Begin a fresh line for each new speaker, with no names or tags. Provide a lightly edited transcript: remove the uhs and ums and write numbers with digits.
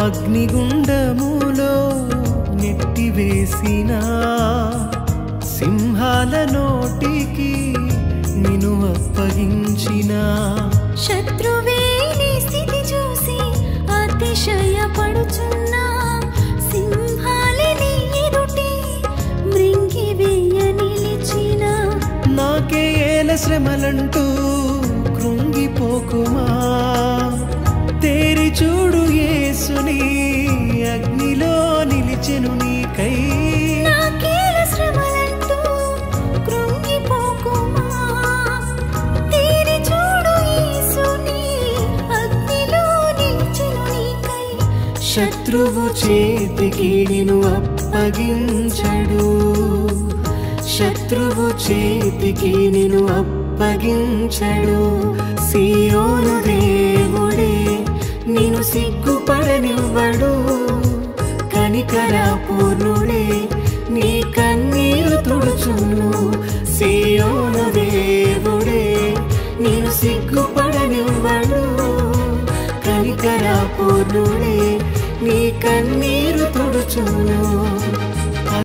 అగ్నిగుండములో నెట్టివేసిన సింహాల నోటికి నిన్ను అప్పగించిన
శత్రువే నీ స్థితి చూసి అతిశయపడుచున్నా సింహాలే నీ ఎదుటే మృంగివేయ నిలిచిన
నాకే ఏల శ్రమలంటూ కృంగిపోకుమా తేరి చూడు యేసుని అగ్నిలో నిలిచెను నీకై
నాకేల శ్రమలంటూ కృంగిపోకుమా తేరి చూడు యేసుని అగ్నిలో నిలిచెను నీకై
శత్రువు చేతికి నిన్ను అప్పగించడు శత్రువు చేతికి నిన్ను అప్పగించడు సియోను దేవుడే నిన్ను సిగ్గుపడనివ్వడు కనికరపూర్ణుడే నీ కన్నీరు తుడుచును సియోను దేవుడే నిన్ను సిగ్గుపడనివ్వడు కనికరపూర్ణుడే నీ కన్నీరు తుడుచును